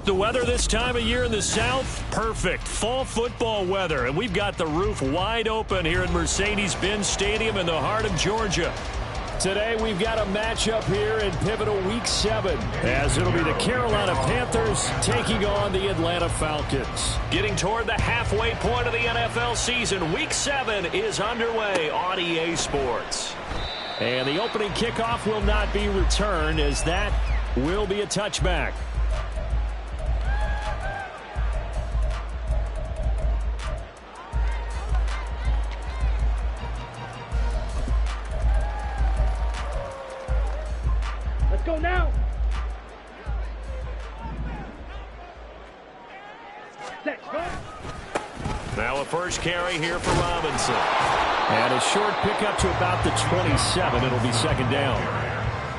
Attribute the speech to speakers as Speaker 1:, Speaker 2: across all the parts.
Speaker 1: The weather this time of year in the South, perfect. Fall football weather, and we've got the roof wide open here at Mercedes-Benz Stadium in the heart of Georgia. Today we've got a matchup here in pivotal Week 7, as it'll be the Carolina Panthers taking on the Atlanta Falcons. Getting toward the halfway point of the NFL season, Week 7 is underway on EA Sports. And the opening kickoff will not be returned, as that will be a touchback.
Speaker 2: Go now.
Speaker 1: Now a first carry here for Robinson. And a short pickup to about the 27. It'll be second down.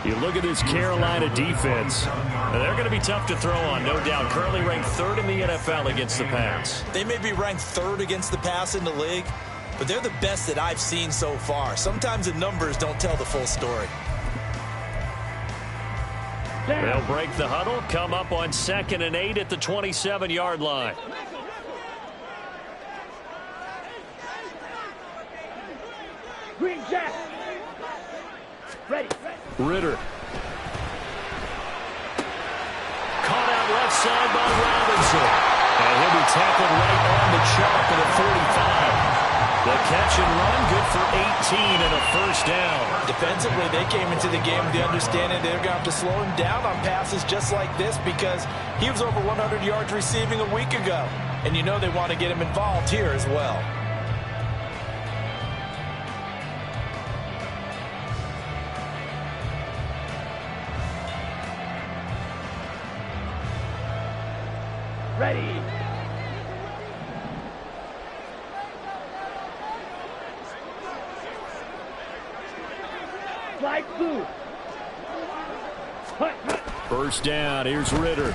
Speaker 1: You look at this Carolina defense. They're going to be tough to throw on, no doubt. Currently ranked 3rd in the NFL against the pass.
Speaker 3: They may be ranked 3rd against the pass in the league, but they're the best that I've seen so far. Sometimes the numbers don't tell the full story.
Speaker 1: They'll break the huddle, come up on 2nd and 8 at the 27-yard line.
Speaker 2: Green Jack. Ready.
Speaker 1: Ritter. Caught out left side by Robinson. And he'll be tackled right on the chalk at the 45. The catch and run, good for 18 and a first down.
Speaker 3: Defensively, they came into the game with the understanding they're going to have to slow him down on passes just like this because he was over 100 yards receiving a week ago. And you know they want to get him involved here as well.
Speaker 2: Ready. Slide through.
Speaker 1: First down. Here's Ritter.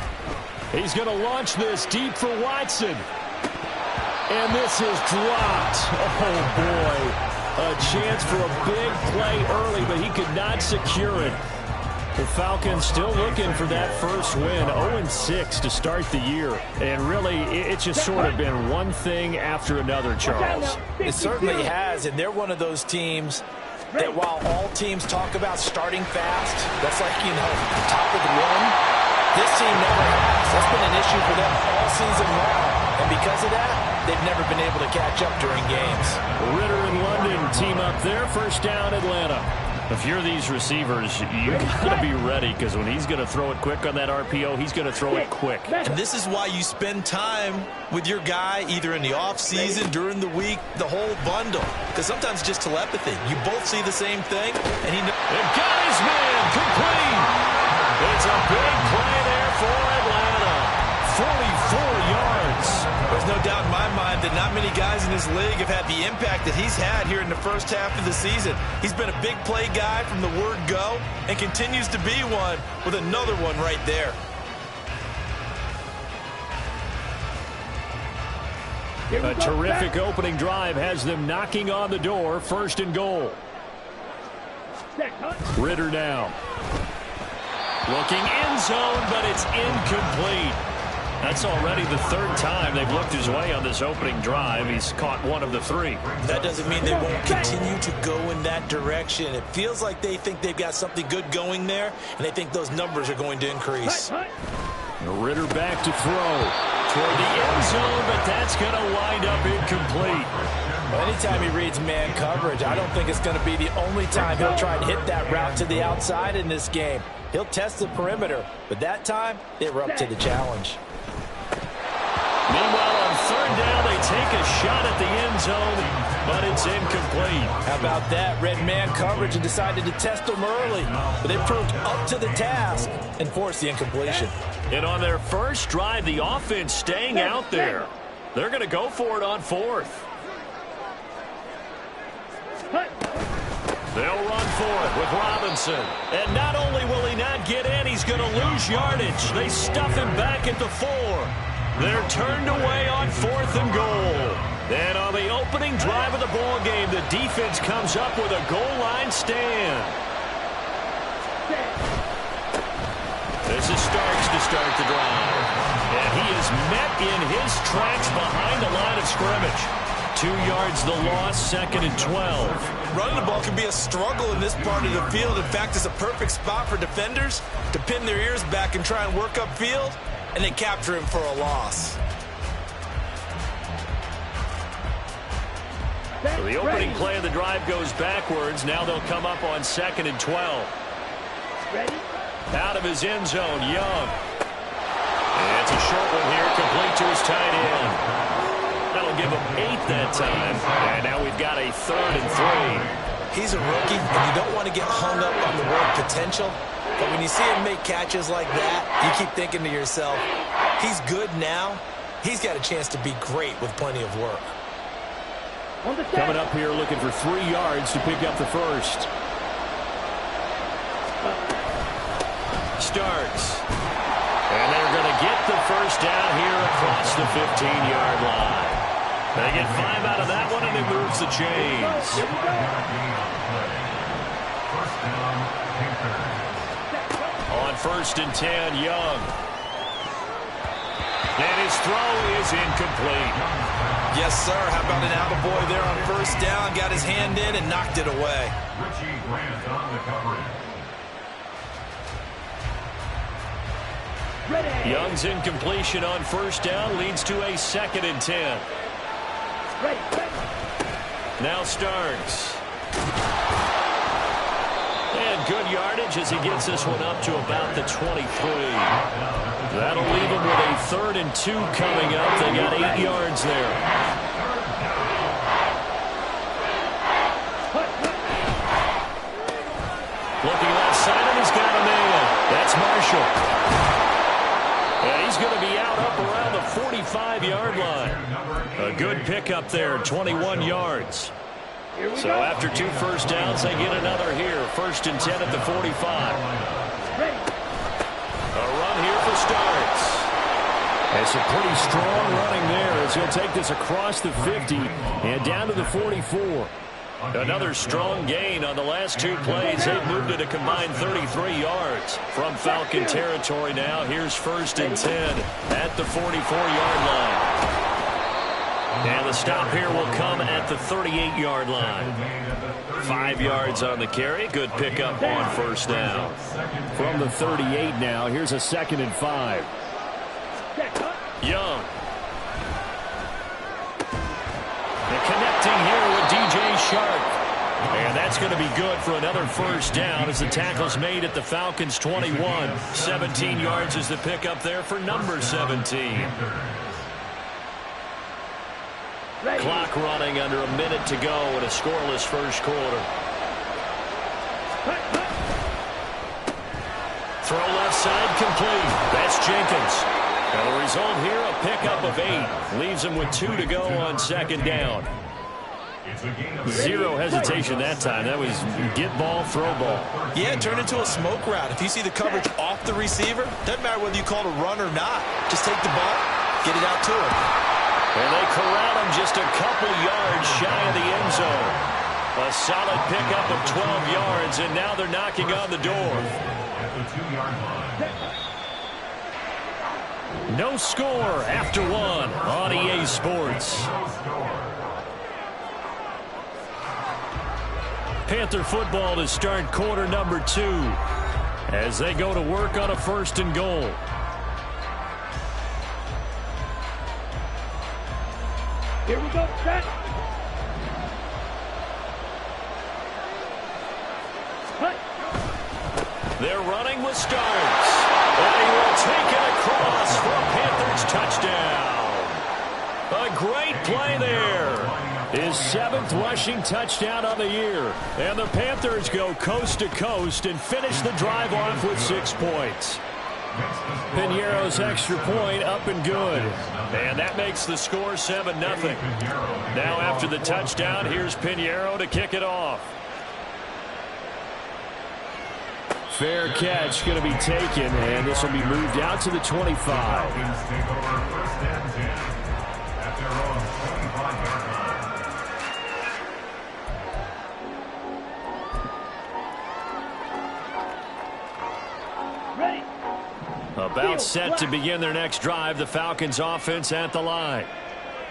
Speaker 1: He's going to launch this deep for Watson. And this is dropped. Oh, boy. A chance for a big play early, but he could not secure it. The Falcons still looking for that first win. 0-6 to start the year. And really, it's just sort of been one thing after another, Charles.
Speaker 3: It certainly has, and they're one of those teams that while all teams talk about starting fast, that's like, top of the run, this team never has. That's been an issue for them all season long. And because of that, they've never been able to catch up during games.
Speaker 1: Ritter and London team up there. First down, Atlanta. If you're these receivers, you got to be ready because when he's going to throw it quick on that RPO, he's going to throw it quick.
Speaker 3: And this is why you spend time with your guy either in the offseason, during the week, the whole bundle. Because sometimes it's just telepathy. You both see the same thing, and he knows.
Speaker 1: They've got his man complete. It's a big play there for Atlanta. 44 yards.
Speaker 3: There's no doubt in my mind that not many guys in this league have had the impact that he's had here in the first half of the season. He's been a big play guy from the word go and continues to be one with another one right there.
Speaker 1: A terrific opening drive has them knocking on the door. First and goal. Ritter now. Looking end zone, but it's incomplete. That's already the 3rd time they've looked his way on this opening drive. He's caught one of the 3.
Speaker 3: That doesn't mean they won't continue to go in that direction. It feels like they think they've got something good going there, and they think those numbers are going to increase.
Speaker 1: Ritter back to throw toward the end zone, but that's going to wind up incomplete.
Speaker 3: Well, anytime he reads man coverage, I don't think it's going to be the only time he'll try and hit that route to the outside in this game. He'll test the perimeter, but that time they were up to the challenge.
Speaker 1: Meanwhile, on 3rd down, they take a shot at the end zone, but it's incomplete.
Speaker 3: How about that? Red man coverage and decided to test them early, but they proved up to the task and forced the incompletion.
Speaker 1: And on their first drive, the offense staying out there. They're going to go for it on fourth. They'll run for it with Robinson. And not only will he not get in, he's going to lose yardage. They stuff him back at the 4. They're turned away on 4th and goal. And on the opening drive of the ball game, the defense comes up with a goal line stand. This is Starks to start the drive. And he is met in his tracks behind the line of scrimmage. 2 yards the loss, 2nd and 12.
Speaker 3: Running the ball can be a struggle in this part of the field. In fact, it's a perfect spot for defenders to pin their ears back and try and work upfield, and they capture him for a loss.
Speaker 1: So the opening play of the drive goes backwards. Now they'll come up on 2nd and 12.
Speaker 2: Ready?
Speaker 1: Out of his end zone, Young. And it's a short one here, complete to his tight end. That'll give him 8 that time. And now we've got a 3rd and 3.
Speaker 3: He's a rookie, and you don't want to get hung up on the word potential. But when you see him make catches like that, you keep thinking to yourself, he's good now. He's got a chance to be great with plenty of work.
Speaker 1: Coming up here looking for 3 yards to pick up the first. Starks. And they're going to get the first down here across the 15-yard line. They get 5 out of that one, and it moves the chains. On 1st and 10, Young. And his throw is incomplete.
Speaker 3: Yes, sir. How about an attaboy there on 1st down? Got his hand in and knocked it away.
Speaker 1: Young's incompletion on 1st down leads to a 2nd and 10. Now Starks. And good yardage as he gets this one up to about the 23. That'll leave him with a 3rd and 2 coming up. They got 8 yards there. Looking left side, and he's got a man. That's Marshall. And he's going to be out up around the 45-yard line. A good pickup there, 21 yards. So after 2 first downs, they get another here. 1st and 10 at the 45. A run here for Starks. It's a pretty strong running there as he'll take this across the 50 and down to the 44. Another strong gain on the last 2 plays. They've moved it a combined 33 yards from Falcon territory now. Here's 1st and 10 at the 44-yard line. And the stop here will come at the 38-yard line. 5 yards on the carry. Good pickup on 1st down. From the 38 now, here's a 2nd and 5. Young. And connecting here with DJ Shark. And that's going to be good for another 1st down as the tackle's made at the Falcons' 21. 17 yards is the pickup there for number 17. Clock running under a minute to go in a scoreless 1st quarter. Throw left side complete. That's Jenkins. And the result here, a pickup of 8. Leaves him with 2 to go on 2nd down. 0 hesitation that time. That was get ball, throw ball.
Speaker 3: Yeah, it turned into a smoke route. If you see the coverage off the receiver, doesn't matter whether you call it a run or not. Just take the ball, get it out to him.
Speaker 1: And they corral him just a couple yards shy of the end zone. A solid pickup of 12 yards, and now they're knocking on the door. No score after 1 on EA Sports. Panther football to start quarter number 2 as they go to work on a 1st and goal.
Speaker 2: Here we go, set.
Speaker 1: They're running with Starks. And he will take it across for a Panthers touchdown. A great play there. His 7th rushing touchdown on the year. And the Panthers go coast to coast and finish the drive off with 6 points. Piñeiro's extra point up and good. And that makes the score 7-0. Now after the touchdown, here's Pinheiro to kick it off. Fair catch going to be taken, and this will be moved out to the 25.
Speaker 2: Ready.
Speaker 1: About set to begin their next drive, the Falcons offense at the line.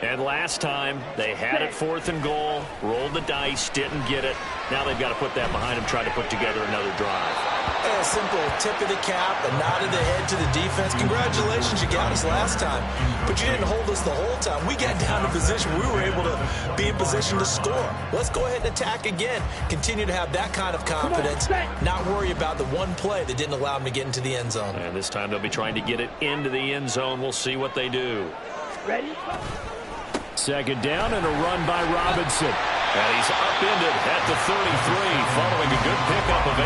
Speaker 1: And last time, they had it 4th and goal, rolled the dice, didn't get it. Now they've got to put that behind them, try to put together another drive.
Speaker 3: A simple tip of the cap, a nod of the head to the defense. Congratulations, you got us last time. But you didn't hold us the whole time. We got down to position. We were able to be in position to score. Let's go ahead and attack again. Continue to have that kind of confidence. Not worry about the one play that didn't allow them to get into the end zone.
Speaker 1: And this time they'll be trying to get it into the end zone. We'll see what they do.
Speaker 2: Ready.
Speaker 1: Second down and a run by Robinson. And he's upended at the 33, following a good pickup of 8.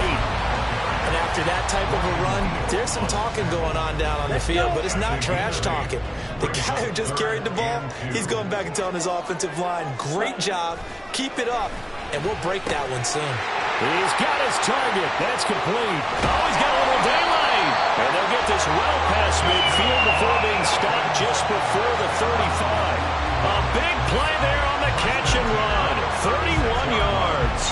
Speaker 3: And after that type of a run, there's some talking going on down on the field, but it's not trash talking. The guy who just carried the ball, he's going back and telling his offensive line, great job, keep it up, and we'll break that one soon.
Speaker 1: He's got his target. That's complete. Oh, he's got a little daylight. And they'll get this well past midfield before being stopped just before the 35. A big play there on the catch and run. 31 yards.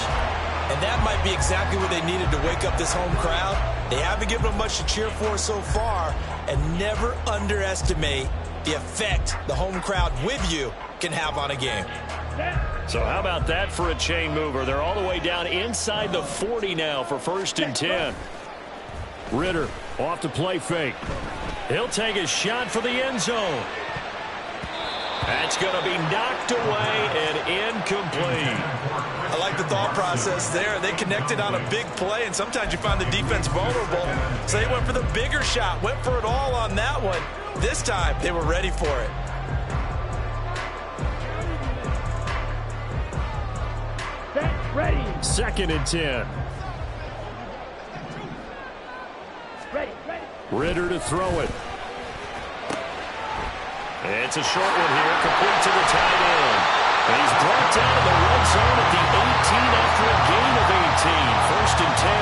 Speaker 3: And that might be exactly what they needed to wake up this home crowd. They haven't given them much to cheer for so far. And never underestimate the effect the home crowd with you can have on a game.
Speaker 1: So how about that for a chain mover? They're all the way down inside the 40 now for 1st and 10. Ritter off the play fake. He'll take a shot for the end zone. That's going to be knocked away and incomplete.
Speaker 3: I like the thought process there. They connected on a big play, and sometimes you find the defense vulnerable. So they went for the bigger shot, went for it all on that one. This time, they were ready for it.
Speaker 2: Ready.
Speaker 1: 2nd and 10.
Speaker 2: Ready.
Speaker 1: Ritter to throw it. It's a short one here, complete to the tight end. And he's brought down to the red zone at the 18 after a gain of 18. 1st and 10.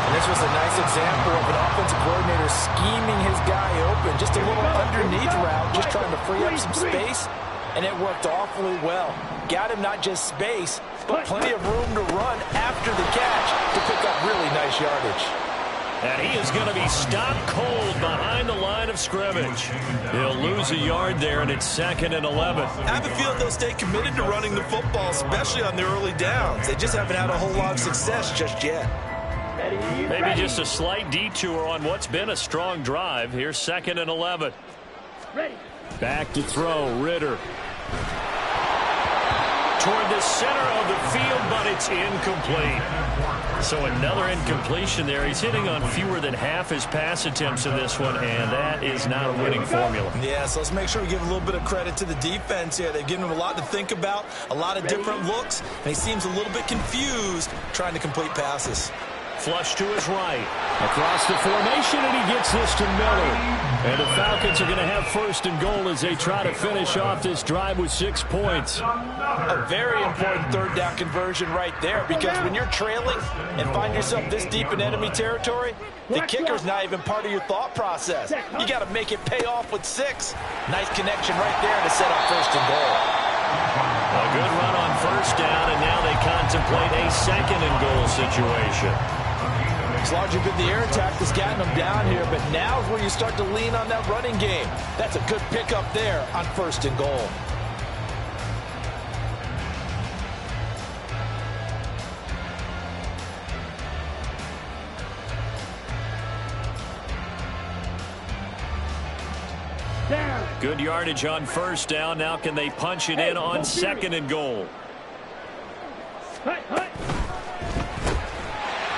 Speaker 3: And this was a nice example of an offensive coordinator scheming his guy open. Just a little underneath route, just trying to free up some space. And it worked awfully well. Got him not just space, but plenty of room to run after the catch to pick up really nice yardage.
Speaker 1: And he is going to be stopped cold behind the line of scrimmage. He'll lose a yard there, and it's 2nd and 11.
Speaker 3: I have a feeling they'll stay committed to running the football, especially on their early downs. They just haven't had a whole lot of success just yet.
Speaker 1: Maybe just a slight detour on what's been a strong drive. Here's 2nd and 11.
Speaker 2: Ready.
Speaker 1: Back to throw, Ritter. Toward the center of the field, but it's incomplete. So another incompletion there. He's hitting on fewer than half his pass attempts in this one, and that is not a winning formula.
Speaker 3: Yeah, so let's make sure we give a little bit of credit to the defense here. They've given him a lot to think about, a lot of different looks, and he seems a little bit confused trying to complete passes.
Speaker 1: Flush to his right. Across the formation, and he gets this to Miller. And the Falcons are going to have 1st and goal as they try to finish off this drive with 6 points.
Speaker 3: A very important 3rd down conversion right there, because when you're trailing and find yourself this deep in enemy territory, the kicker's not even part of your thought process. You got to make it pay off with 6. Nice connection right there to set up 1st and goal.
Speaker 1: A good run on 1st down, and now they contemplate a 2nd and goal situation.
Speaker 3: It's largely been the air attack that's gotten them down here, but now's where you start to lean on that running game. That's a good pickup there on 1st and goal.
Speaker 1: Good yardage on 1st down. Now can they punch it in on 2nd and goal?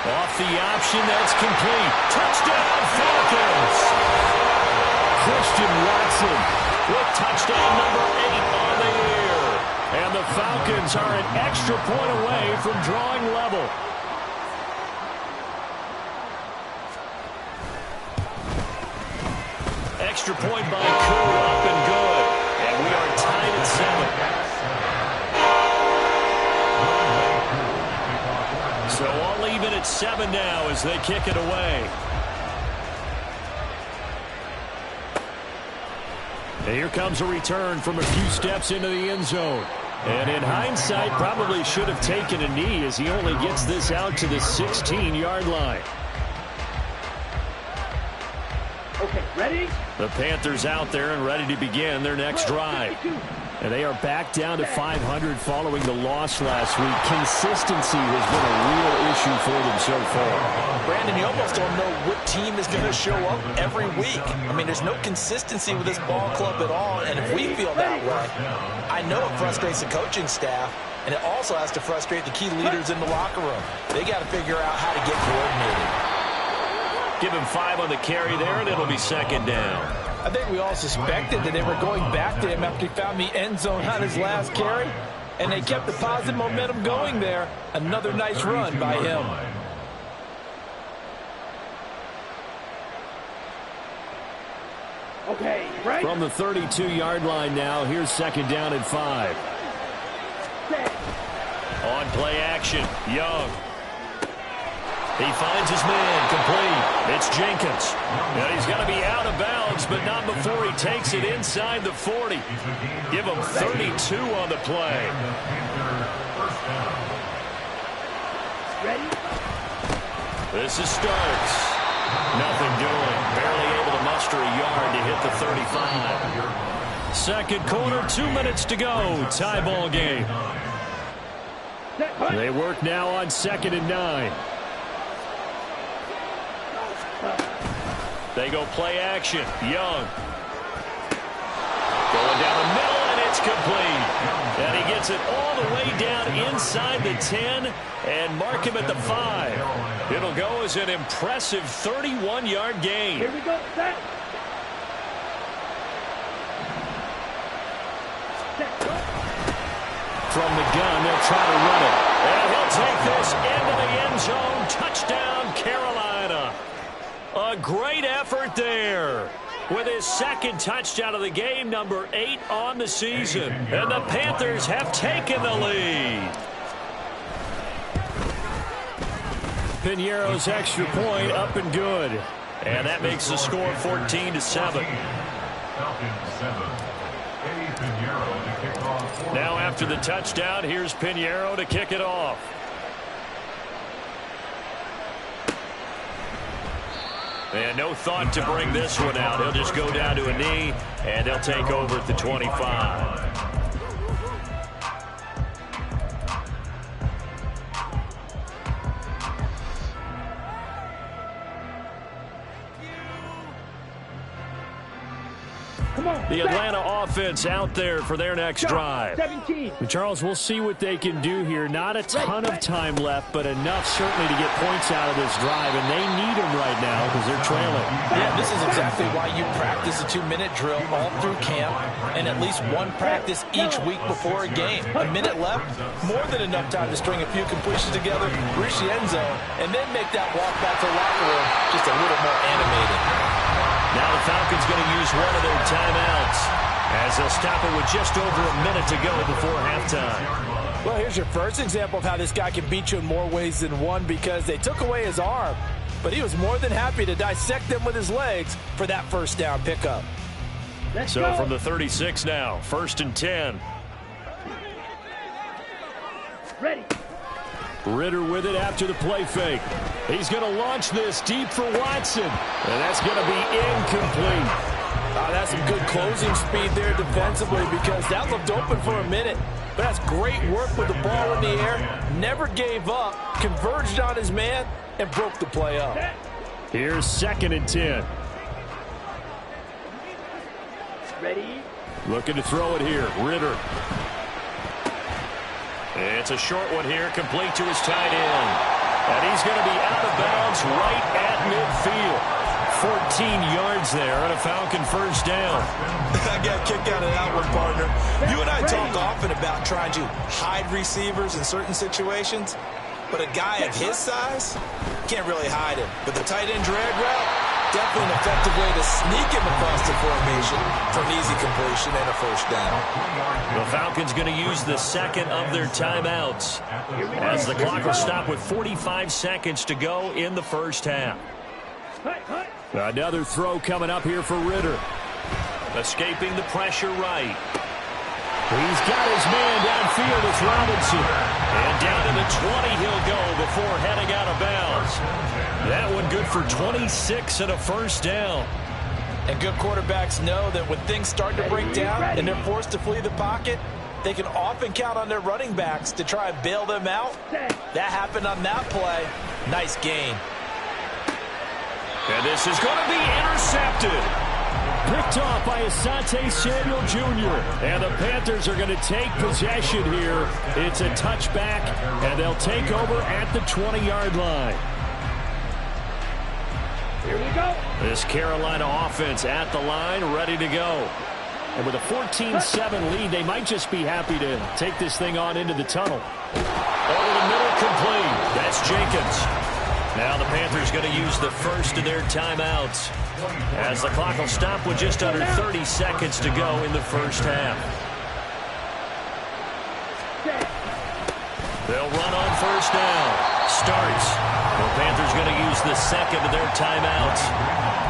Speaker 1: Off the option, that's complete. Touchdown, Falcons! Christian Watson with touchdown number 8 on the year. And the Falcons are an extra point away from drawing level. extra point by Koo, up and good. And we are tied at 7. So all even at 7 now as they kick it away. And here comes a return from a few steps into the end zone. And in hindsight, probably should have taken a knee as he only gets this out to the 16-yard line.
Speaker 2: Okay, ready?
Speaker 1: The Panthers out there and ready to begin their next drive. And they are back down to 500 following the loss last week. Consistency has been a real issue for them so far.
Speaker 3: Brandon, you almost don't know what team is going to show up every week. I mean, there's no consistency with this ball club at all, and if we feel that way, I know it frustrates the coaching staff, and it also has to frustrate the key leaders in the locker room. They got to figure out how to get coordinated.
Speaker 1: Give him 5 on the carry there, and it'll be second down.
Speaker 4: I think we all suspected that they were going back to him after he found the end zone on his last carry, and they kept the positive momentum going there. Another nice run by him.
Speaker 2: Okay, right?
Speaker 1: From the 32-yard line now, here's second down and 5.
Speaker 2: Set.
Speaker 1: On play action, Young. He finds his man, complete. It's Jenkins. Now he's going to be out of bounds, but not before he takes it inside the 40. Give him 32 on the play.
Speaker 2: Ready?
Speaker 1: This is Starks. Nothing doing. Barely able to muster a yard to hit the 35. Second quarter, 2 minutes to go. Tie ball game. They work now on 2nd and 9. They go play action. Young. Going down the middle, and it's complete. And he gets it all the way down inside the 10 and mark him at the 5. It'll go as an impressive 31-yard gain.
Speaker 2: Here we go, set.
Speaker 1: From the gun, they'll try to run it. And he'll take this into the end zone. Touchdown, Carolina. A great effort there with his second touchdown of the game, number 8 on the season. And the Panthers have taken the lead. Piñeiro's extra point up and good. And that makes the score 14-7. Now after the touchdown, here's Piñeiro to kick it off. And no thought to bring this one out. He'll just go down to a knee, and they'll take over at the 25. The Atlanta offense out there for their next drive.
Speaker 2: 17.
Speaker 1: And Charles, we'll see what they can do here. Not a ton of time left, but enough certainly to get points out of this drive, and they need them right now because they're trailing.
Speaker 3: Yeah, this is exactly why you practice a 2-minute drill all through camp and at least one practice each week before a game. A minute left, more than enough time to string a few completions together, reach the end zone, and then make that walk back to the locker room just a little more animated.
Speaker 1: Now the Falcons going to use one of their timeouts as they'll stop it with just over a minute to go before halftime.
Speaker 4: Well, here's your first example of how this guy can beat you in more ways than one, because they took away his arm, but he was more than happy to dissect them with his legs for that first down pickup.
Speaker 1: So from the 36 now, 1st and 10.
Speaker 2: Ready.
Speaker 1: Ritter with it after the play fake. He's going to launch this deep for Watson. And that's going to be incomplete.
Speaker 4: That's some good closing speed there defensively, because that looked open for a minute. But that's great work with the ball in the air. Never gave up, converged on his man, and broke the play up.
Speaker 1: Here's 2nd and 10.
Speaker 2: Ready.
Speaker 1: Looking to throw it here. Ritter. It's a short one here, complete to his tight end. And he's going to be out of bounds right at midfield. 14 yards there and a Falcon first down.
Speaker 3: I got a kick out of that one, partner. You and I talk often about trying to hide receivers in certain situations, but a guy of his size can't really hide him. But the tight end drag route, definitely an effective way to sneak him across the formation for an easy completion and a first down.
Speaker 1: The Falcons going to use the second of their timeouts as the clock will stop with 45 seconds to go in the first half. Another throw coming up here for Ritter. Escaping the pressure right. He's got his man downfield. It's Robinson. And down to the 20 he'll go before heading out of bounds. That one good for 26 and a first down.
Speaker 3: And good quarterbacks know that when things start to break down and they're forced to flee the pocket, they can often count on their running backs to try and bail them out. That happened on that play. Nice gain.
Speaker 1: And this is going to be intercepted. Picked off by Asante Samuel Jr. And the Panthers are going to take possession here. It's a touchback, and they'll take over at the 20-yard line.
Speaker 2: Here we go.
Speaker 1: This Carolina offense at the line, ready to go. And with a 14-7 lead, they might just be happy to take this thing on into the tunnel. Over the middle, complete. That's Jenkins. Now the Panthers going to use the first of their timeouts as the clock will stop with just under 30 seconds to go in the first half. They'll run on first down. Starts. The Panthers going to use the second of their timeouts.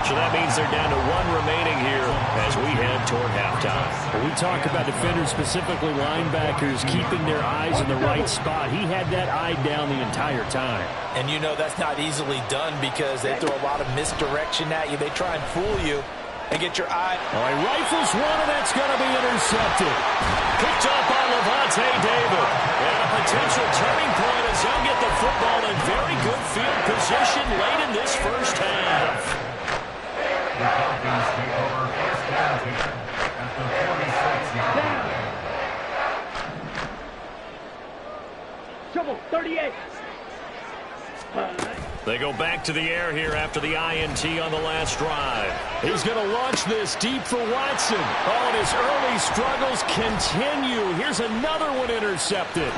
Speaker 1: So that means they're down to one remaining here as we head toward halftime.
Speaker 5: We talk about defenders, specifically linebackers, keeping their eyes in the right spot. He had that eye down the entire time.
Speaker 3: And you know that's not easily done because they throw a lot of misdirection at you. They try and fool you and get your eye.
Speaker 5: All right, rifles one, and that's going to be intercepted.
Speaker 1: Picked up by Levante David. And a potential turning point as he'll get the football in very good field position late in this first half.
Speaker 2: Trouble, 38.
Speaker 1: They go back to the air here after the INT on the last drive.
Speaker 5: He's going to launch this deep for Watson. Oh, and his early struggles continue. Here's another one intercepted.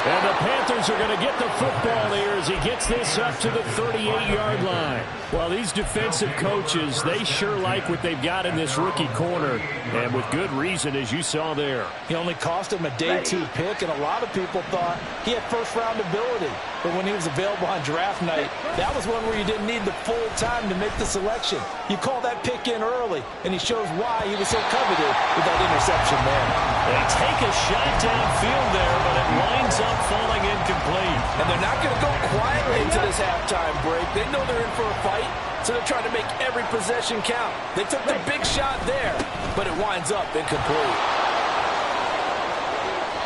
Speaker 5: And the Panthers are going to get the football here as he gets this up to the 38-yard line. Well, these defensive coaches, they sure like what they've got in this rookie corner, and with good reason, as you saw there.
Speaker 3: He only cost him a day 2 pick, and a lot of people thought he had first-round ability. But when he was available on draft night, that was one where you didn't need the full time to make the selection. You call that pick in early, and he shows why he was so coveted with that interception there.
Speaker 1: They take a shot downfield there, but it winds up falling incomplete.
Speaker 3: And they're not going to go quietly into this halftime break. They know they're in for a fight, so they're trying to make every possession count. They took the big shot there, but it winds up incomplete.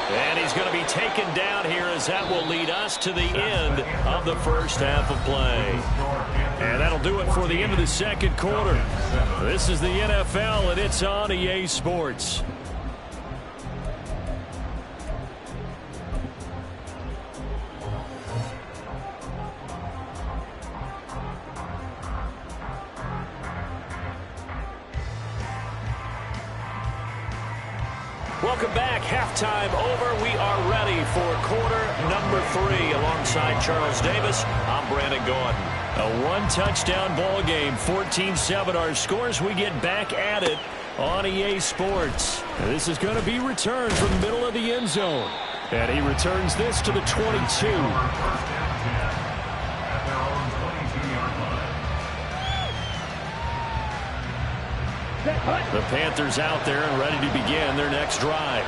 Speaker 1: And he's going to be taken down here as that will lead us to the end of the first half of play. And that'll do it for the end of the second quarter. This is the NFL, and it's on EA Sports. Welcome back. Halftime over. We are ready for quarter number 3. Alongside Charles Davis, I'm Brandon Gordon. A one-touchdown ball game, 14-7 our scores. We get back at it on EA Sports.
Speaker 5: And this is going to be returned from the middle of the end zone. And he returns this to the 22.
Speaker 1: The Panthers out there and ready to begin their next drive.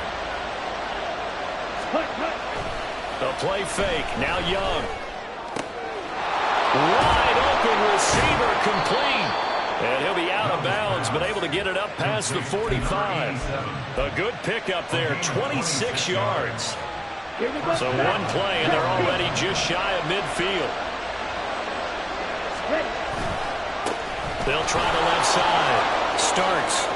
Speaker 1: The play fake. Now Young. Wide open receiver complete. And he'll be out of bounds, but able to get it up past the 45. A good pickup there, 26 yards. So one play, and they're already just shy of midfield. They'll try the left side. Starts.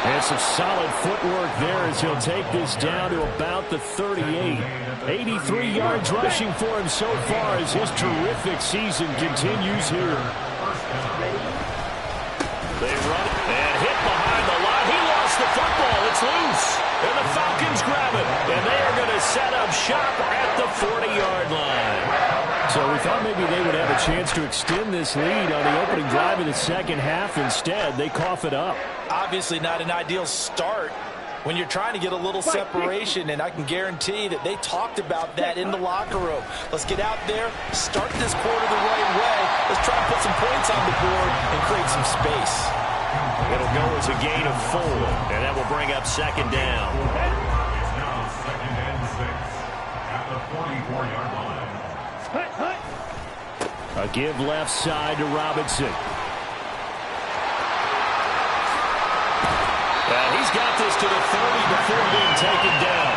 Speaker 5: And some solid footwork there as he'll take this down to about the 38. 83 yards rushing for him so far as his terrific season continues here.
Speaker 1: They run it and hit behind the line. He lost the football. It's loose. And the Falcons grab it. And they are going to set up shop at the 40-yard line.
Speaker 5: So we thought maybe they would have a chance chance to extend this lead on the opening drive of the second half. Instead, they cough it up.
Speaker 3: Obviously not an ideal start when you're trying to get a little separation, and I can guarantee that they talked about that in the locker room. Let's get out there, start this quarter the right way. Let's try to put some points on the board and create some space.
Speaker 1: It'll go as a gain of 4, and that will bring up second down.
Speaker 6: It's now second and 6 at the 44-yard line.
Speaker 5: A give left side to Robinson.
Speaker 1: And he's got this to the 30 before being taken down.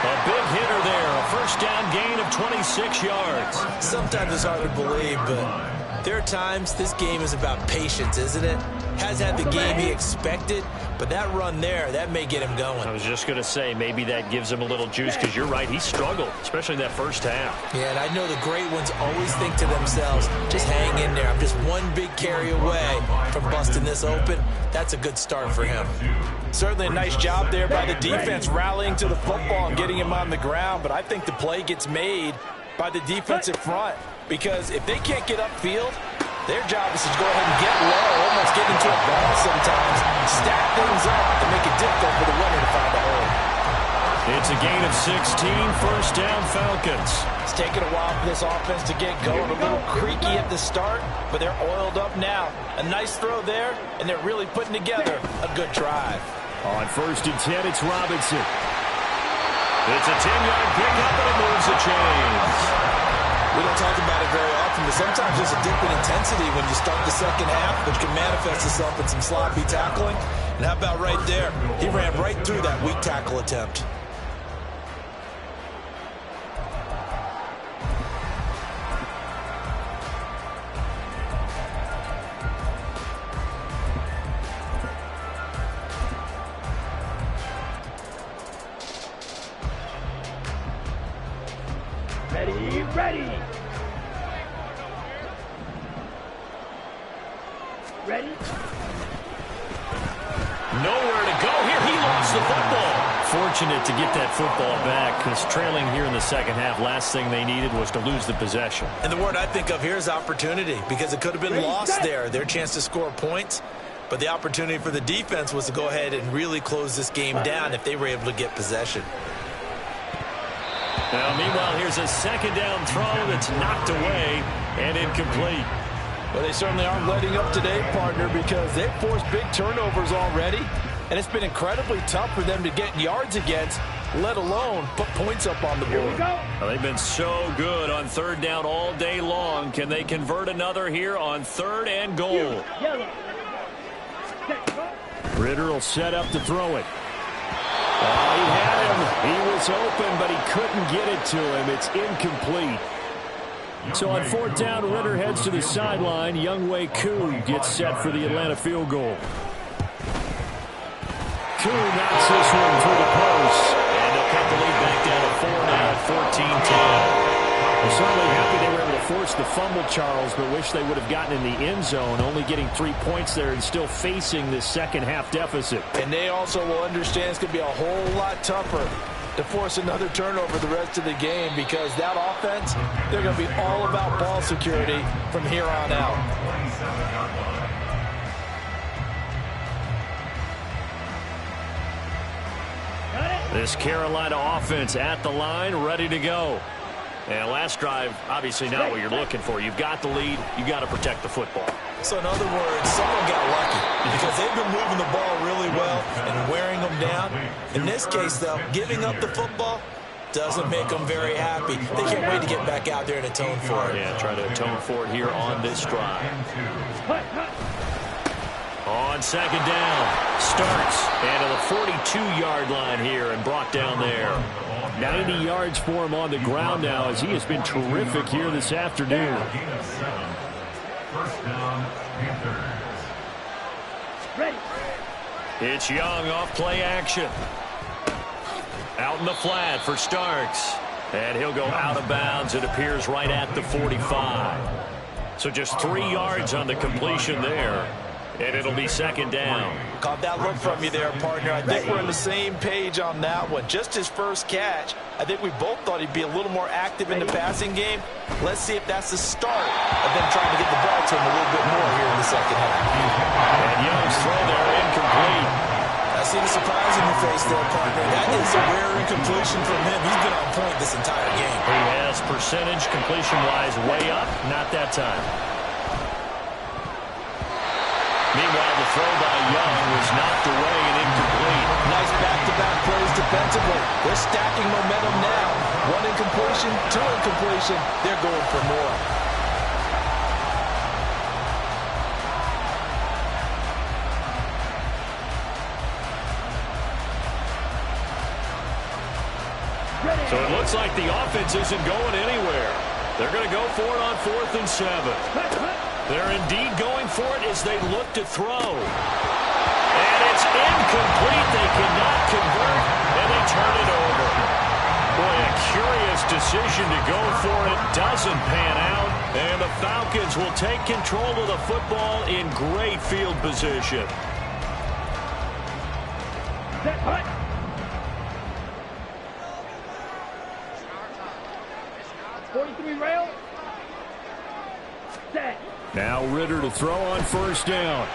Speaker 1: A big hitter there. A first down gain of 26 yards.
Speaker 3: Sometimes it's hard to believe, but there are times this game is about patience, isn't it? Has had the game he expected, but that run there, that may get him going.
Speaker 1: I was just going to say, maybe that gives him a little juice, because you're right, he struggled, especially in that first half.
Speaker 3: Yeah, and I know the great ones always think to themselves, just hang in there. I'm just one big carry away from busting this open. That's a good start for him. Certainly a nice job there by the defense, rallying to the football and getting him on the ground, but I think the play gets made by the defensive front, because if they can't get upfield, their job is to go ahead and get low, almost get into a ball sometimes, stack things up, and make it difficult for the runner to find a hole.
Speaker 1: It's a gain of 16, first down Falcons.
Speaker 3: It's taken a while for this offense to get going. A little creaky at the start, but they're oiled up now. A nice throw there, and they're really putting together a good drive.
Speaker 5: On first and 10, it's Robinson.
Speaker 1: It's a 10-yard pickup, and it moves the chains.
Speaker 3: We don't talk about it very often, but sometimes there's a dip in intensity when you start the second half, which can manifest itself in some sloppy tackling. And how about right there? He ran right through that weak tackle attempt.
Speaker 2: Ready. Ready?
Speaker 1: Nowhere to go here. He lost the football. Fortunate to get that football back, because trailing here in the second half, last thing they needed was to lose the possession.
Speaker 3: And the word I think of here is opportunity, because it could have been lost there. Their chance to score points, but the opportunity for the defense was to go ahead and really close this game down if they were able to get possession.
Speaker 1: Now, meanwhile, here's a second down throw that's knocked away and incomplete.
Speaker 4: Well, they certainly aren't letting up today, partner, because they've forced big turnovers already, and it's been incredibly tough for them to get yards against, let alone put points up on the board.
Speaker 1: Well, they've been so good on third down all day long. Can they convert another here on third and goal?
Speaker 5: Ritter will set up to throw it. Oh, he had him. He was open, but he couldn't get it to him. It's incomplete. So on fourth down, Ritter heads to the sideline. Younghoe Koo gets set for the Atlanta field goal. Koo knocks this one through the post.
Speaker 1: And they'll cut the lead back down to 4 now, 14-10.
Speaker 5: They're certainly happy they were able to force the fumble, Charles, but wish they would have gotten in the end zone, only getting 3 points there and still facing this second half deficit.
Speaker 4: And they also will understand it's going to be a whole lot tougher to force another turnover the rest of the game, because that offense, they're going to be all about ball security from here on out.
Speaker 1: This Carolina offense at the line, ready to go. And last drive, obviously not what you're looking for. You've got the lead. You've got to protect the football.
Speaker 3: So in other words, someone got lucky, because they've been moving the ball really well and wearing them down. In this case, though, giving up the football doesn't make them very happy. They can't wait to get back out there and atone for it.
Speaker 1: Yeah, try to atone for it here on this drive. On second down, starts and to the 42-yard line here and brought down there.
Speaker 5: 90 yards for him on the ground now, as he has been terrific here this afternoon.
Speaker 6: First down, Panthers.
Speaker 2: Ready.
Speaker 1: It's Young off play action. Out in the flat for Starks. And he'll go out of bounds. It appears right at the 45. So just 3 yards on the completion there. And it'll be second down.
Speaker 3: Caught that look from you there, partner. I think we're on the same page on that one. Just his first catch. I think we both thought he'd be a little more active in the passing game. Let's see if that's the start of them trying to get the ball to him a little bit more here in the second half.
Speaker 1: And Young's throw there incomplete.
Speaker 3: I see the surprise in your face there, partner. That is a rare incompletion from him. He's been on point this entire game.
Speaker 1: He has percentage completion-wise way up. Not that time. Meanwhile, the throw by Young was knocked away and incomplete.
Speaker 3: Nice back-to-back plays defensively. They're stacking momentum now. One incompletion, two incompletion. They're going for more.
Speaker 1: So it looks like the offense isn't going anywhere. They're going to go for it on 4th and 7. They're indeed going for it as they look to throw. And it's incomplete. They cannot convert, and they turn it over. Boy, a curious decision to go for it. Doesn't pan out, and the Falcons will take control of the football in great field position.
Speaker 2: Set, hut. Rail. Set.
Speaker 5: Now Ritter to throw on 1st down.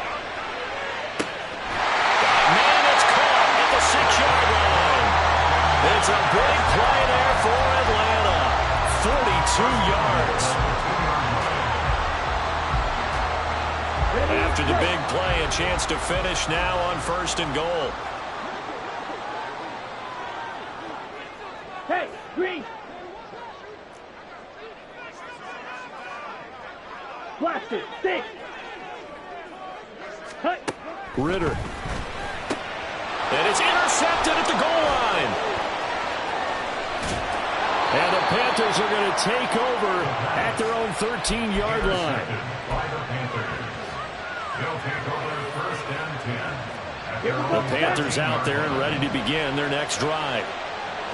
Speaker 1: Man, it's caught at the 6-yard line. It's a big play there for Atlanta. 42 yards. After the big play, a chance to finish now on 1st and goal.
Speaker 2: Hey, green. Blaster, stick. Hut.
Speaker 5: Ritter.
Speaker 1: And it's intercepted at the goal line.
Speaker 5: And the Panthers are going to take over at their own 13-yard line.
Speaker 6: By the Panthers. They'll take over 1st and 10.
Speaker 1: The Panthers out there and ready to begin their next drive.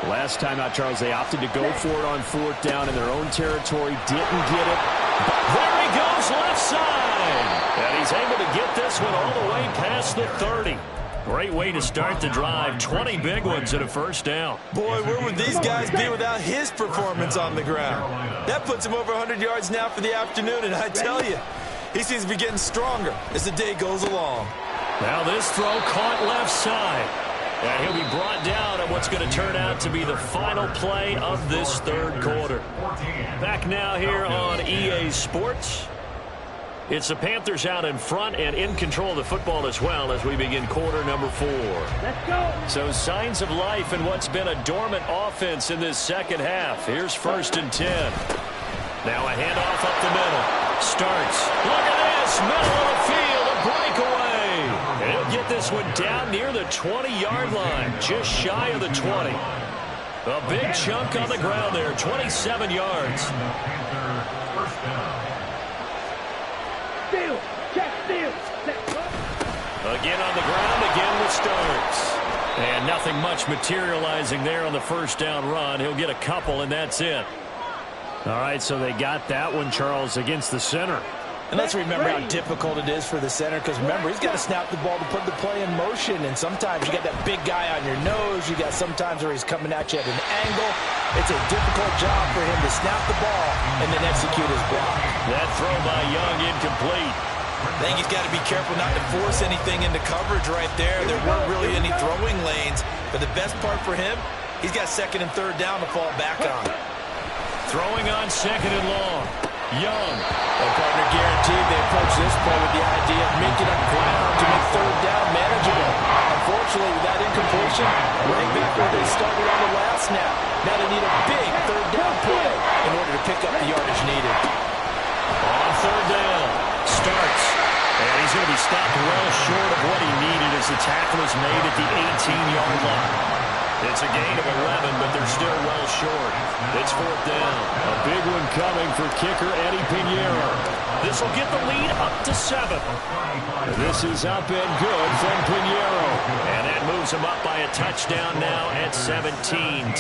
Speaker 5: Last time out, Charles, they opted to go for it on 4th down in their own territory. Didn't get it.
Speaker 1: There he goes, left side. And he's able to get this one all the way past the 30. Great way to start the drive. 20 big ones at a 1st down.
Speaker 3: Boy, where would these guys be without his performance on the ground? That puts him over 100 yards now for the afternoon, and I tell you, he seems to be getting stronger as the day goes along.
Speaker 1: Now this throw caught left side. And he'll be brought down on what's going to turn out to be the final play of this 3rd quarter. Back now here on EA Sports. It's the Panthers out in front and in control of the football as well as we begin quarter number 4.
Speaker 2: Let's go.
Speaker 1: So signs of life in what's been a dormant offense in this second half. Here's 1st and 10. Now a handoff up the middle. Starts. Look at this. Middle of the field. A breakaway. And he'll get this one down near the 20-yard line. Just shy of the 20. A big chunk on the ground there. 27 yards.
Speaker 2: Steal. Check steal. Set.
Speaker 1: Again on the ground. Again with Starks. And nothing much materializing there on the 1st down run. He'll get a couple, and that's it.
Speaker 5: All right, so they got that one, Charles, against the center.
Speaker 3: And let's remember how difficult it is for the center, because remember, he's got to snap the ball to put the play in motion, and sometimes you got that big guy on your nose. You got sometimes where he's coming at you at an angle. It's a difficult job for him to snap the ball and then execute his block.
Speaker 1: That throw by Young incomplete.
Speaker 3: I think he's got to be careful not to force anything into coverage right there. There weren't really any throwing lanes, but the best part for him, he's got 2nd and 3rd down to fall back on.
Speaker 1: Throwing on 2nd and long. Young.
Speaker 3: Well, partner, guaranteed they approach this play with the idea of making up ground to make 3rd down manageable. Unfortunately, with that incompletion, right back where they started on the last snap. Now they need a big 3rd down play in order to pick up the yardage needed.
Speaker 1: On 3rd down. Starts. And he's going to be stopped well short of what he needed as the tackle is made at the 18-yard line. It's a gain of 11, but they're still well short. It's 4th down.
Speaker 5: A big one coming for kicker Eddie Pinheiro.
Speaker 1: This will get the lead up to 7.
Speaker 5: This is up and good from Pinheiro.
Speaker 1: And that moves him up by a touchdown now at 17-10.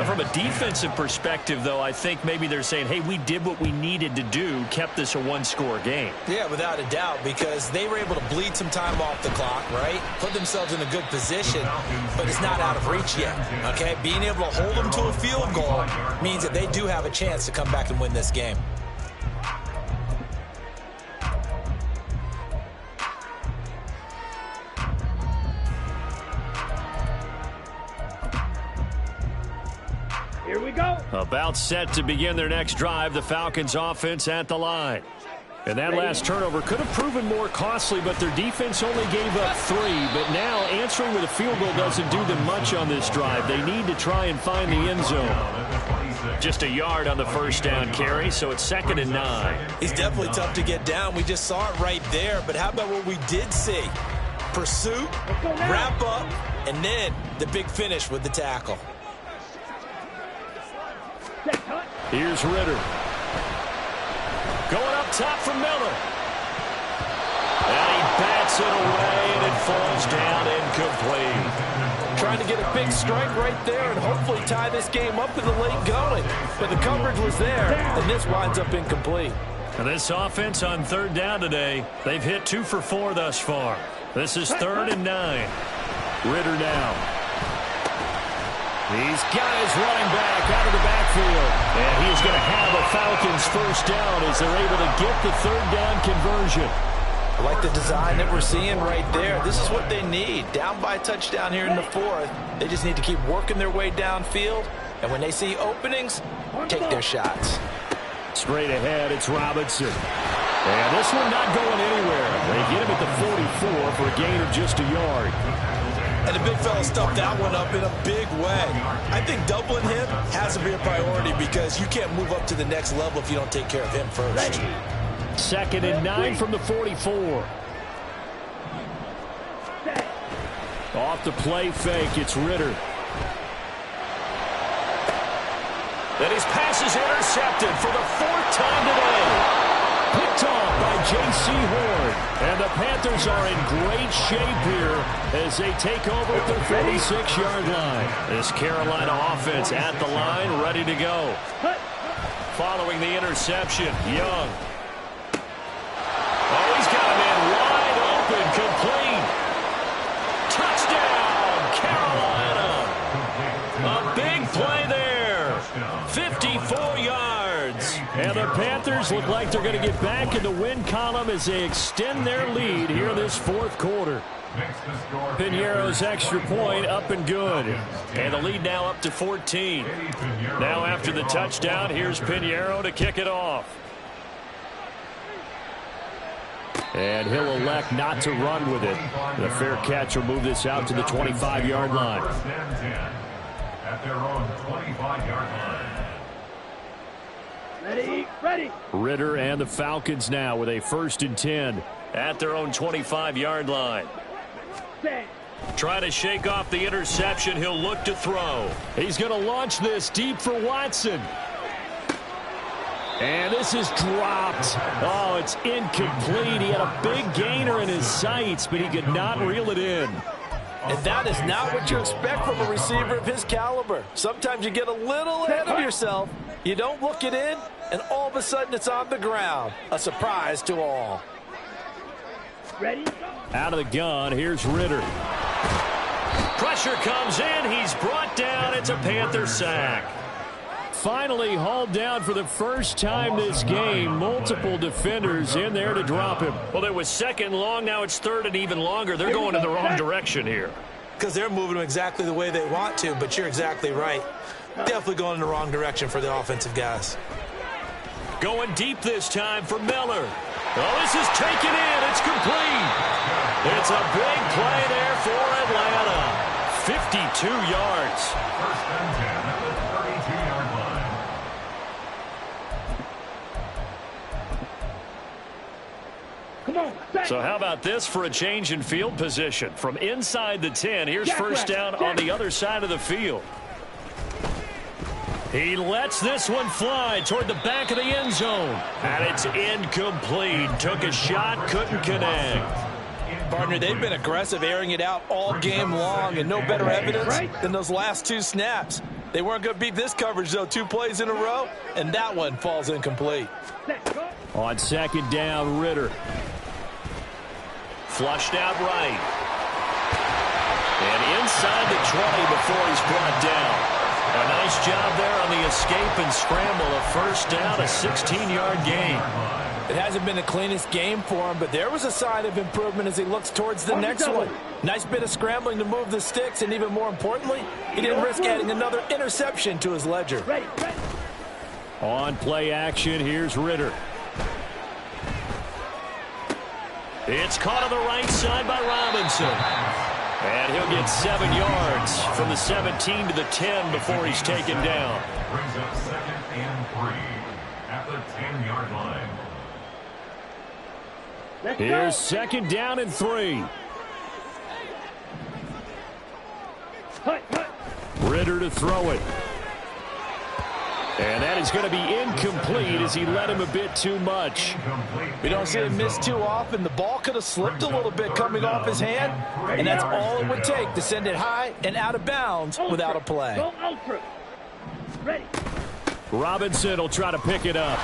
Speaker 1: From a defensive perspective, though, I think maybe they're saying, hey, we did what we needed to do, kept this a one-score game.
Speaker 3: Yeah, without a doubt, because they were able to bleed some time off the clock, right? Put themselves in a good position, but it's not out of reach yet, okay? Being able to hold them to a field goal means that they do have a chance to come back and win this game.
Speaker 2: Here we go.
Speaker 1: About set to begin their next drive, the Falcons offense at the line. And that last turnover could have proven more costly, but their defense only gave up 3. But now answering with a field goal doesn't do them much on this drive. They need to try and find the end zone. Just a yard on the first down carry, so it's 2nd and 9.
Speaker 3: He's definitely tough to get down. We just saw it right there. But how about what we did see? Pursuit, wrap up, and then the big finish with the tackle.
Speaker 1: Here's Ritter. Going up top for Miller. And he bats it away, and it falls down incomplete.
Speaker 4: Trying to get a big strike right there and hopefully tie this game up in the late going. But the coverage was there, and this winds up incomplete.
Speaker 1: And this offense on 3rd down today, they've hit 2 for 4 thus far. This is 3rd and 9. Ritter now. These guys running back out of the backfield. And he's going to have a Falcons first down as they're able to get the 3rd down conversion.
Speaker 3: I like the design that we're seeing right there. This is what they need. Down by a touchdown here in the 4th. They just need to keep working their way downfield. And when they see openings, take their shots.
Speaker 1: Straight ahead, it's Robinson. And this one not going anywhere. They get him at the 44 for a gain of just a yard.
Speaker 3: And the big fella stuffed that one up in a big way. I think doubling him has to be a priority because you can't move up to the next level if you don't take care of him first.
Speaker 1: 2nd and 9 from the 44. Off the play fake, it's Ritter. And his pass is intercepted for the 4th time today. Picked off by J.C. Horn. And the Panthers are in great shape here as they take over at their 46-yard line. This Carolina offense at the line, ready to go. Following the interception, Young. Oh, he's got him in wide open, complete. Touchdown, Carolina. A big play there. 54 yards. And the Panthers look like they're going to get back in the win column as they extend their lead here in this 4th quarter. Piñeiro's extra point up and good. And the lead now up to 14. Now after the touchdown, here's Piñeiro to kick it off. And he'll elect not to run with it. The fair catch will move this out to the 25-yard line.
Speaker 6: At their own 25-yard line.
Speaker 2: Ready.
Speaker 1: Ritter and the Falcons now with a 1st and 10 at their own 25-yard line. Trying to shake off the interception. He'll look to throw. He's going to launch this deep for Watson. And this is dropped. Oh, it's incomplete. He had a big gainer in his sights, but he could not reel it in.
Speaker 4: And that is not what you expect from a receiver of his caliber. Sometimes you get a little ahead of yourself. You don't look it in, and all of a sudden it's on the ground. A surprise to all.
Speaker 2: Ready?
Speaker 1: Out of the gun, here's Ritter. Pressure comes in. He's brought down. It's a Panther sack. Finally hauled down for the first time this game. Multiple defenders in there to drop him. Well, it was 2nd long. Now it's 3rd and even longer. They're going in the wrong direction here.
Speaker 3: Because they're moving them exactly the way they want to, but you're exactly right. Definitely going in the wrong direction for the offensive guys.
Speaker 1: Going deep this time for Miller. Oh, this is taken in. It's complete. It's a big play there for Atlanta. 52 yards.
Speaker 6: 1st and 10 at the 32-yard line.
Speaker 2: Come on.
Speaker 1: So how about this for a change in field position? From inside the 10, here's 1st down on the other side of the field. He lets this one fly toward the back of the end zone. And it's incomplete. Took a shot, couldn't connect.
Speaker 3: Partner, they've been aggressive, airing it out all game long, and no better evidence than those last 2 snaps. They weren't going to beat this coverage, though. 2 plays in a row, and that one falls incomplete.
Speaker 5: On second down, Ritter.
Speaker 1: Flushed out right. And inside the 20 before he's brought down. A nice job there on the escape and scramble. A first down, a 16-yard gain.
Speaker 3: It hasn't been the cleanest game for him, but there was a sign of improvement as he looks towards the next one. Nice bit of scrambling to move the sticks, and even more importantly, he didn't risk adding another interception to his ledger.
Speaker 5: On play action, here's Ritter.
Speaker 1: It's caught on the right side by Robinson. And he'll get 7 yards from the 17 to the 10 before he's taken down.
Speaker 6: Brings up 2nd and 3 at the 10-yard line.
Speaker 5: Here's second down and 3. Ritter to throw it. And that is going to be incomplete as he led him a bit too much.
Speaker 3: We don't see him miss too often. The ball could have slipped a little bit coming off his hand, and that's all it would take to send it high and out of bounds without a play.
Speaker 5: Robinson will try to pick it up.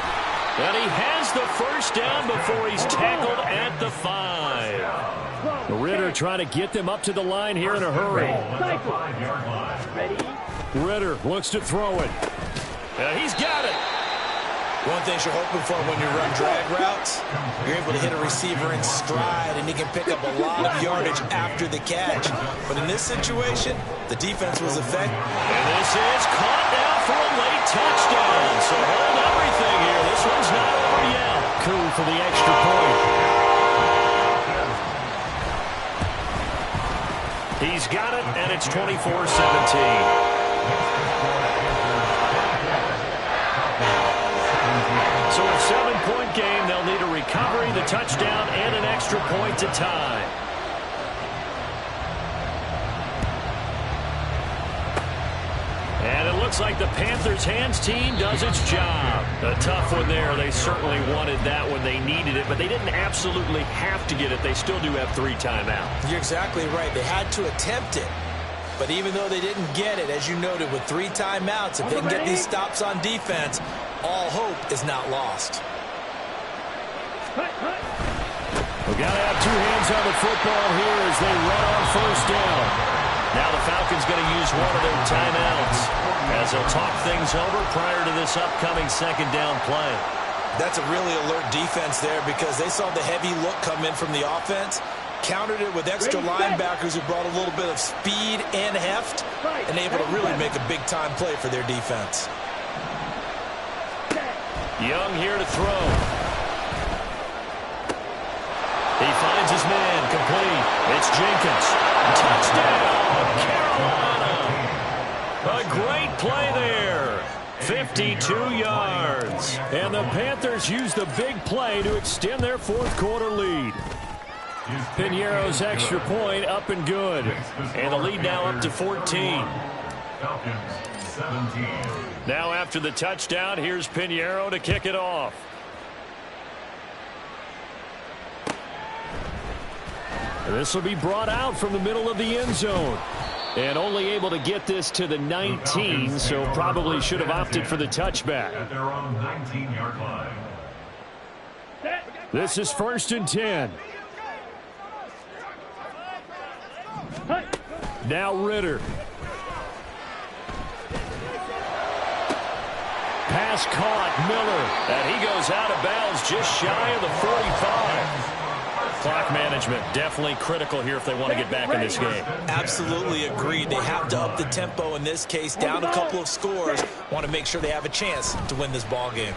Speaker 1: And he has the first down before he's tackled at the 5.
Speaker 5: Ritter trying to get them up to the line here in a hurry. Ritter looks to throw it.
Speaker 1: He's got it.
Speaker 3: One thing you're hoping for when you run drag routes, you're able to hit a receiver in stride, and he can pick up a lot of yardage after the catch. But in this situation, the defense was effective.
Speaker 1: And this is caught now for a late touchdown. So hold everything here. This one's not over yet.
Speaker 5: Coup for the extra point.
Speaker 1: He's got it, and it's 24-17. So a 7-point game, they'll need a recovery, the touchdown, and an extra point to tie. And it looks like the Panthers' hands team does its job. A tough one there. They certainly wanted that when they needed it, but they didn't absolutely have to get it. They still do have 3 timeouts.
Speaker 3: You're exactly right. They had to attempt it. But even though they didn't get it, as you noted, with 3 timeouts, if they can get these stops on defense, all hope is not lost.
Speaker 5: We've got to have 2 hands on the football here as they run on first down.
Speaker 1: Now the Falcons going to use one of their timeouts as they'll talk things over prior to this upcoming second down play.
Speaker 3: That's a really alert defense there because they saw the heavy look come in from the offense, countered it with extra linebackers who brought a little bit of speed and heft, and able to really make a big-time play for their defense.
Speaker 1: Young here to throw. He finds his man, complete. It's Jenkins. Touchdown, Carolina. A great play there. 52 yards.
Speaker 5: And the Panthers use the big play to extend their fourth-quarter lead. Piñeiro's extra point up and good.
Speaker 1: And the lead now up to 14.
Speaker 6: Falcons 17.
Speaker 1: Now after the touchdown, here's Piñeiro to kick it off.
Speaker 5: This will be brought out from the middle of the end zone. And only able to get this to the 19, so probably should have opted for the touchback.
Speaker 6: At their own 19-yard line.
Speaker 5: This is 1st and 10. Now Ritter. Pass caught, Miller.
Speaker 1: And he goes out of bounds just shy of the 45. Clock management definitely critical here if they want to get back in this game.
Speaker 3: Absolutely agreed. They have to up the tempo in this case, down a couple of scores. Want to make sure they have a chance to win this ball game.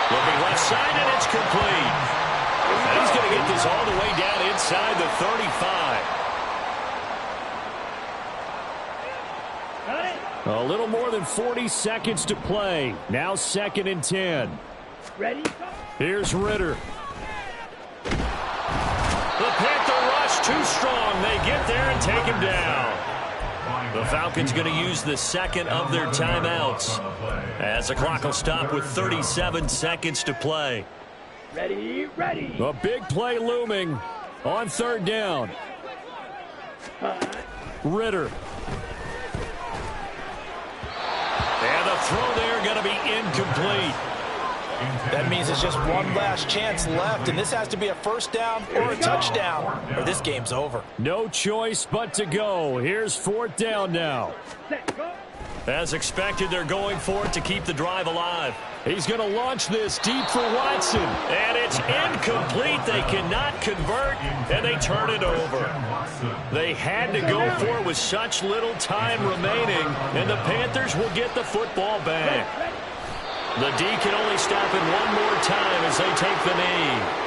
Speaker 1: Looking left side, and it's complete. And he's going to get this all the way down inside the 35.
Speaker 5: A little more than 40 seconds to play. Now 2nd and 10.
Speaker 2: Ready?
Speaker 5: Here's Ritter.
Speaker 1: The Panther rush too strong. They get there and take him down. The Falcons going to use the second of their timeouts as the clock will stop with 37 seconds to play.
Speaker 2: Ready, ready.
Speaker 5: A big play looming on 3rd down. Ritter
Speaker 1: throw there going to be incomplete.
Speaker 3: That means it's just one last chance left, and this has to be a first down or a touchdown, or this game's over.
Speaker 5: No choice but to go. Here's fourth down now.
Speaker 2: Set, go.
Speaker 1: As expected, they're going for it to keep the drive alive.
Speaker 5: He's going to launch this deep for Watson.
Speaker 1: And it's incomplete. They cannot convert, and they turn it over. They had to go for it with such little time remaining, and the Panthers will get the football back. The D can only stop it one more time as they take the knee.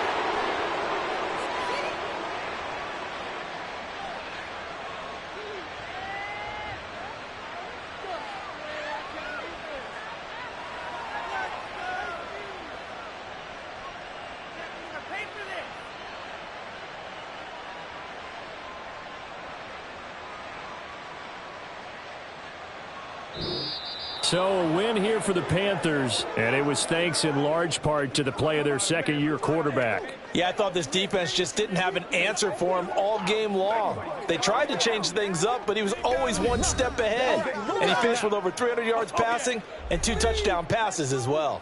Speaker 5: So a win here for the Panthers, and it was thanks in large part to the play of their second-year quarterback.
Speaker 3: Yeah, I thought this defense just didn't have an answer for him all game long. They tried to change things up, but he was always one step ahead. And he finished with over 300 yards passing and 2 touchdown passes as well.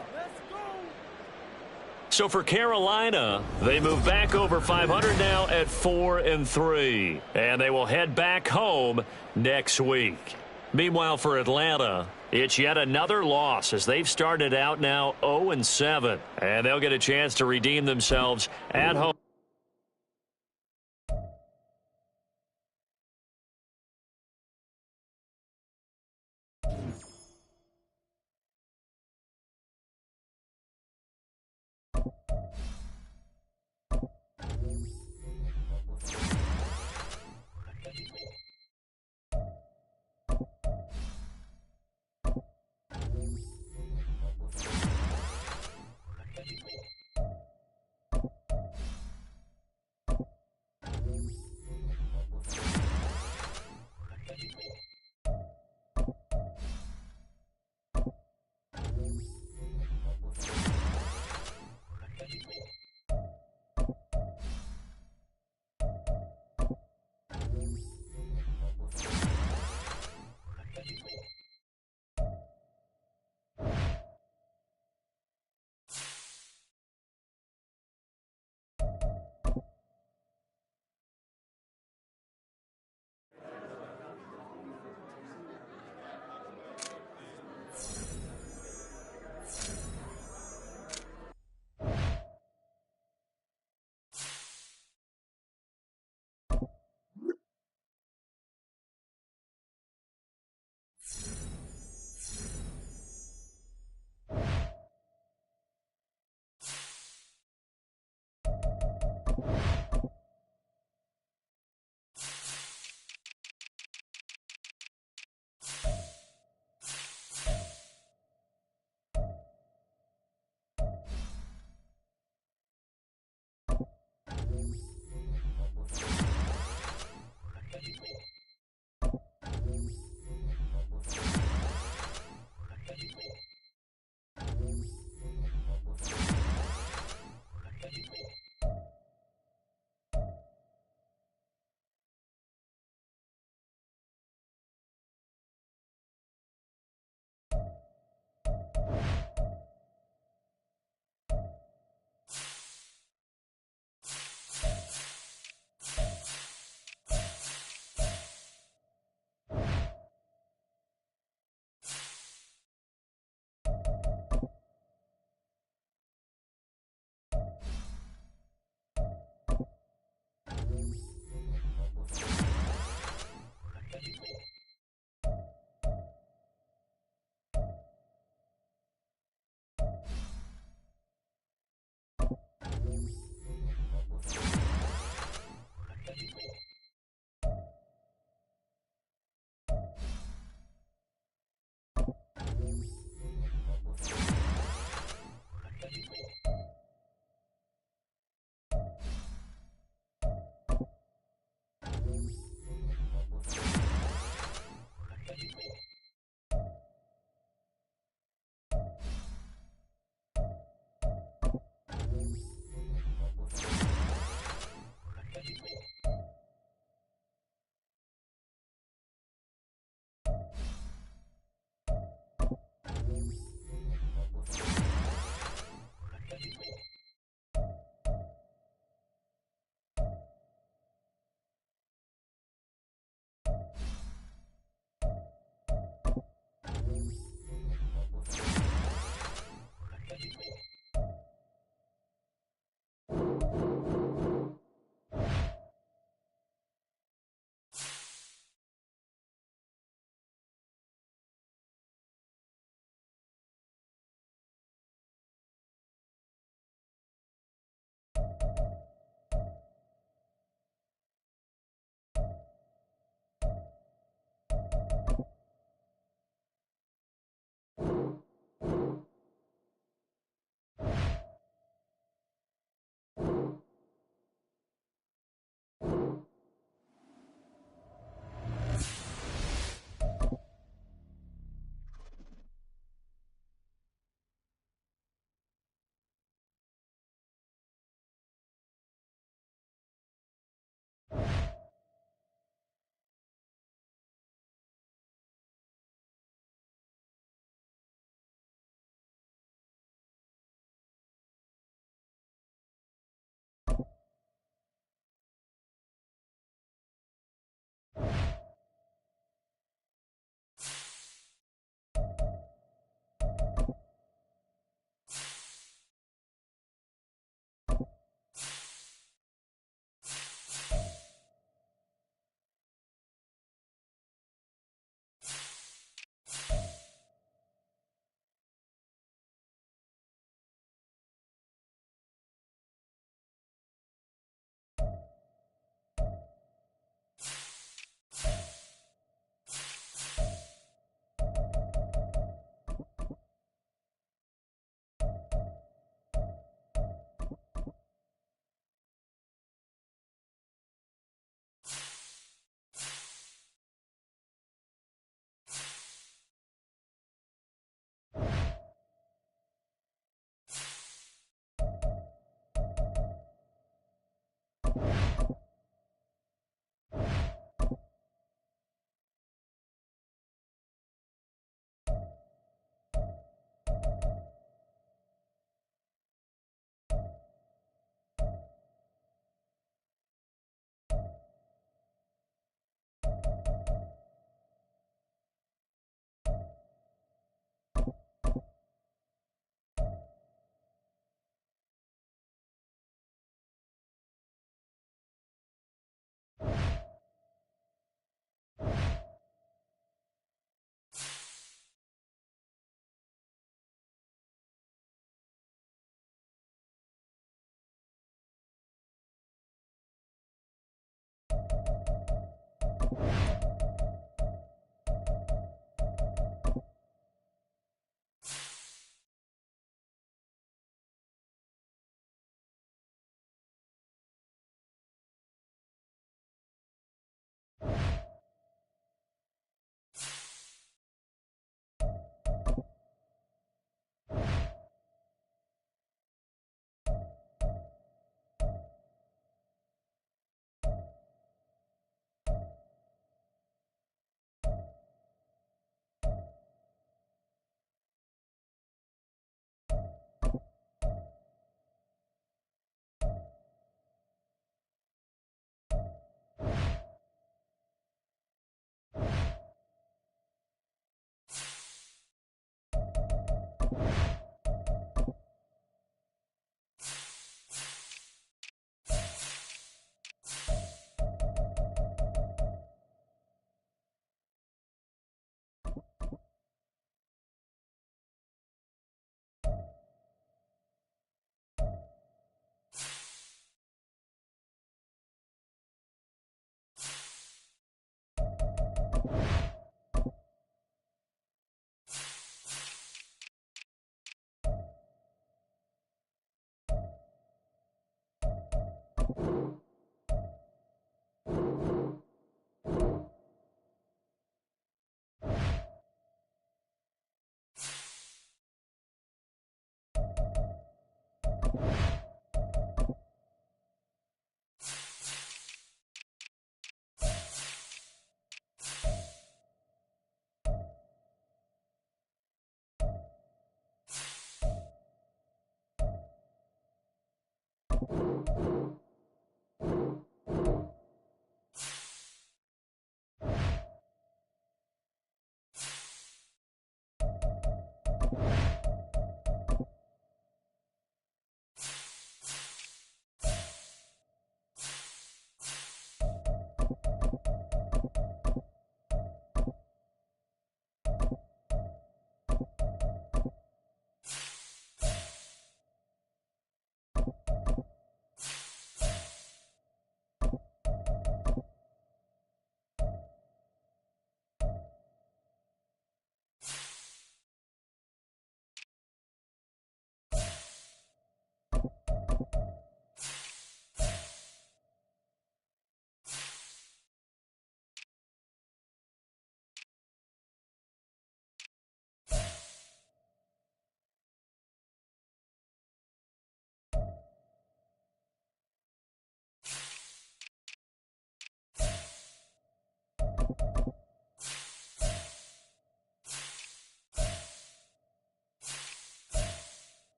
Speaker 1: So for Carolina, they move back over 500 now at 4-3. And they will head back home next week. Meanwhile, for Atlanta, it's yet another loss as they've started out now 0-7. And they'll get a chance to redeem themselves at home.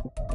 Speaker 7: you